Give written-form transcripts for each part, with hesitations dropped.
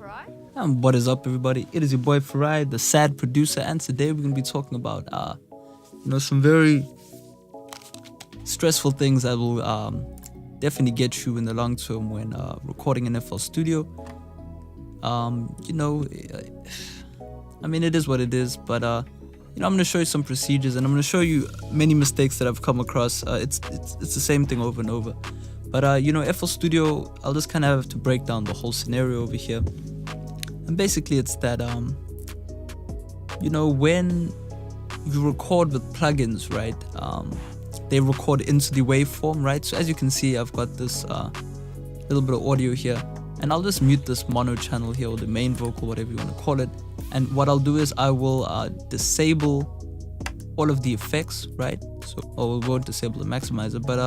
What is up, everybody? It is your boy Farai, the sad producer, and today we're gonna be talking about some very stressful things that will definitely get you in the long term when recording in FL Studio. It is what it is, but I'm gonna show you some procedures, and I'm gonna show you many mistakes that I've come across. It's the same thing over and over. But FL Studio, I'll just kind of have to break down the whole scenario over here. And basically it's that when you record with plugins, right, they record into the waveform, right? So as you can see, I've got this little bit of audio here, and I'll just mute this mono channel here, or the main vocal, whatever you want to call it. And what I'll do is I will disable all of the effects, right? So we won't disable the maximizer, but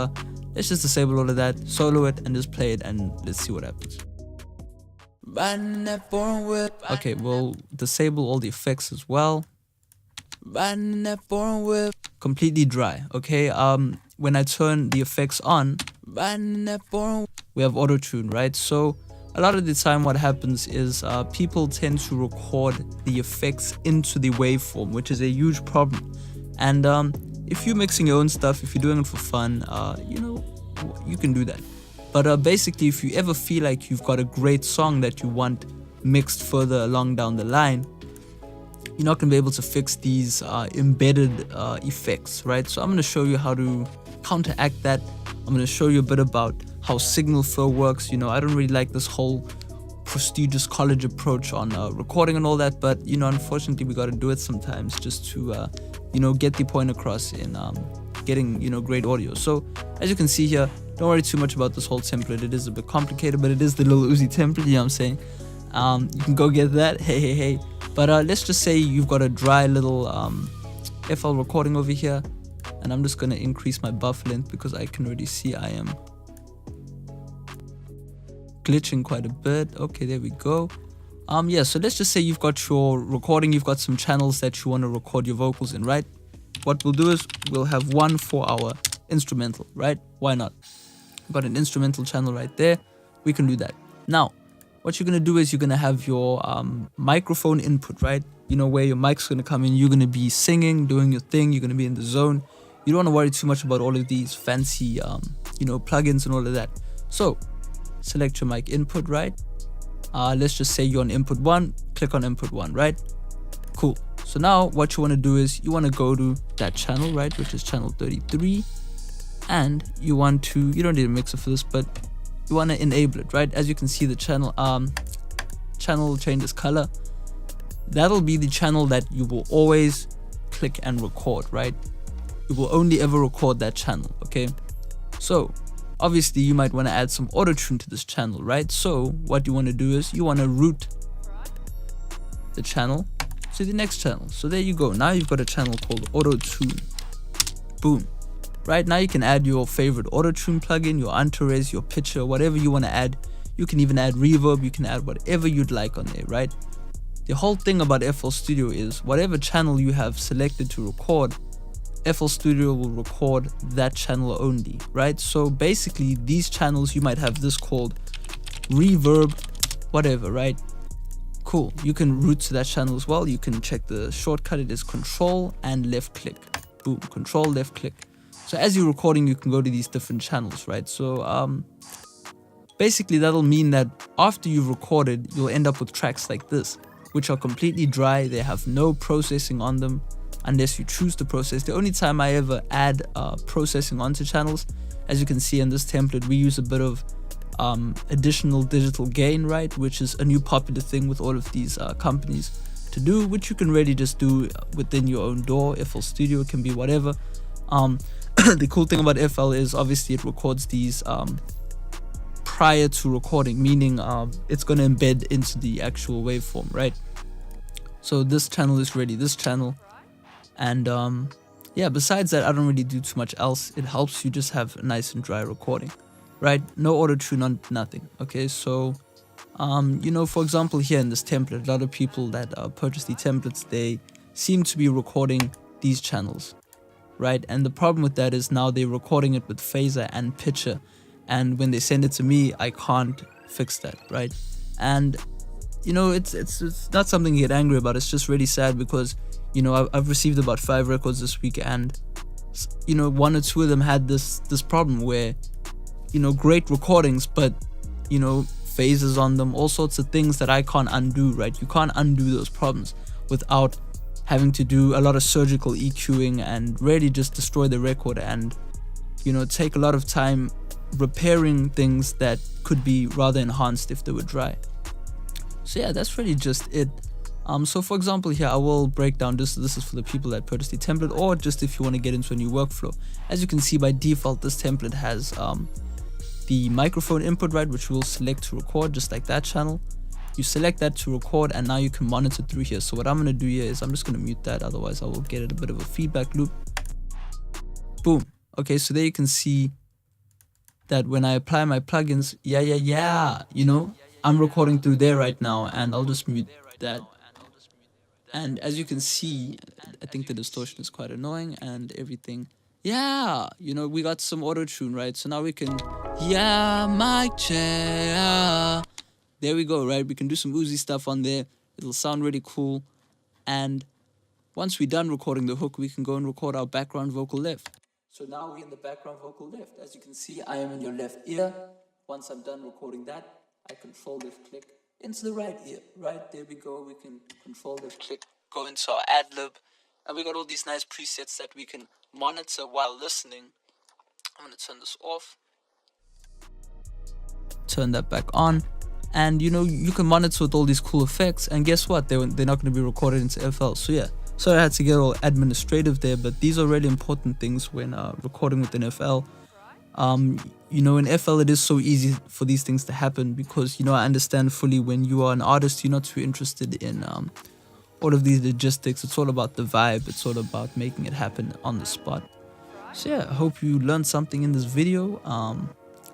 let's just disable all of that, solo it, and just play it, and let's see what happens. Okay, we'll disable all the effects as well. Completely dry, okay? When I turn the effects on, we have auto-tune, right? So a lot of the time what happens is people tend to record the effects into the waveform, which is a huge problem. And if you're mixing your own stuff, if you're doing it for fun, you can do that. But basically, if you ever feel like you've got a great song that you want mixed further along down the line, you're not going to be able to fix these embedded effects, right? So I'm going to show you how to counteract that. I'm going to show you a bit about how signal flow works. I don't really like this whole prestigious college approach on recording and all that, but unfortunately we got to do it sometimes just to get the point across in getting great audio. So as you can see here, don't worry too much about this whole template. It is a bit complicated, but it is the Lil Uzi template, you know what I'm saying? You can go get that, hey. But let's just say you've got a dry little FL recording over here, and I'm just gonna increase my buffer length because I can already see I am glitching quite a bit. Okay, there we go. So let's just say you've got your recording, you've got some channels that you want to record your vocals in, right? What we'll do is we'll have one for our instrumental, right? Why not? We've got an instrumental channel right there. We can do that. Now, what you're going to do is you're going to have your microphone input, right? Where your mic's going to come in. You're going to be singing, doing your thing. You're going to be in the zone. You don't want to worry too much about all of these fancy, plugins and all of that. So, select your mic input, right? Let's just say you're on input 1. Click on input 1, right? Cool. So now what you want to do is you want to go to that channel, right, which is channel 33, and you don't need a mixer for this, but you want to enable it, right? As you can see, the channel changes color. That'll be the channel that you will always click and record, right? You will only ever record that channel, okay? So obviously you might want to add some auto-tune to this channel, right? So what you want to do is you want to route the channel to the next channel. So there you go. Now you've got a channel called auto-tune. Boom. Right now you can add your favorite auto-tune plugin, your Antares, your pitcher, whatever you want to add. You can even add reverb. You can add whatever you'd like on there, right? The whole thing about FL Studio is whatever channel you have selected to record, FL Studio will record that channel only, right? So basically these channels, you might have this called reverb, whatever, right? Cool. You can route to that channel as well. You can check the shortcut. It is control and left click. Boom. Control, left click. So as you're recording, you can go to these different channels, right? So basically that'll mean that after you've recorded, you'll end up with tracks like this, which are completely dry. They have no processing on them unless you choose to process. The only time I ever add processing onto channels, as you can see in this template, we use a bit of additional digital gain, right, which is a new popular thing with all of these companies to do, which you can really just do within your own DAW. FL Studio can be whatever. The cool thing about FL is obviously it records these prior to recording, meaning it's going to embed into the actual waveform, right? So this channel is ready, this channel, and besides that, I don't really do too much else. It helps you just have a nice and dry recording, right? No auto-tune on nothing. Okay, so for example, here in this template, a lot of people that purchase the templates, they seem to be recording these channels, right? And the problem with that is now they're recording it with phaser and pitcher, and when they send it to me, I can't fix that, right? And you know, it's not something you get angry about. It's just really sad because, you know, I've received about 5 records this week, and, you know, 1 or 2 of them had this problem where, you know, great recordings, but, you know, phases on them, all sorts of things that I can't undo, right? You can't undo those problems without having to do a lot of surgical EQing and really just destroy the record and, you know, take a lot of time repairing things that could be rather enhanced if they were dry. So yeah, that's really just it. So for example here, I will break down this is for the people that purchase the template, or just if you want to get into a new workflow. As you can see, by default this template has the microphone input, right, which we'll select to record, just like that channel. You select that to record, and now you can monitor through here. So what I'm going to do here is I'm just going to mute that, otherwise I will get a bit of a feedback loop. Boom. Okay, so there you can see that when I apply my plugins, you know, I'm recording through there right now, and I'll just mute that. And as you can see, I think the distortion is quite annoying and everything. Yeah, you know, we got some auto tune, right? So now we can, mic check. There we go, right? We can do some Uzi stuff on there. It'll sound really cool. And once we're done recording the hook, we can go and record our background vocal left. So now we're in the background vocal left. As you can see, I am in your left ear. Once I'm done recording that, I control left click into the right ear. Right, there we go. We can control left click, go into our ad lib. And we got all these nice presets that we can monitor while listening. I'm going to turn this off. Turn that back on. And, you know, you can monitor with all these cool effects. And guess what? They're not going to be recorded into FL. So yeah. Sorry I had to get all administrative there, but these are really important things when recording within FL. You know, in FL it is so easy for these things to happen because, you know, I understand fully when you are an artist, you're not too interested in all of these logistics. It's all about the vibe. It's all about making it happen on the spot. So yeah, I hope you learned something in this video.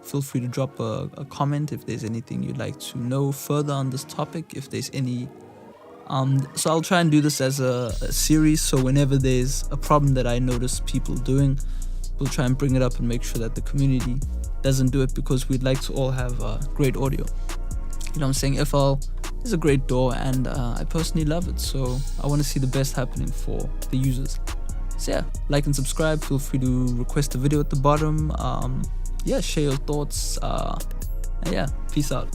Feel free to drop a comment if there's anything you'd like to know further on this topic, if there's any. So I'll try and do this as a series, so whenever there's a problem that I notice people doing, we'll try and bring it up and make sure that the community doesn't do it, because we'd like to all have great audio. You know what I'm saying? FL is a great DAW, and I personally love it, so I want to see the best happening for the users. So yeah, like and subscribe. Feel free to request a video at the bottom. Yeah, share your thoughts. And yeah, peace out.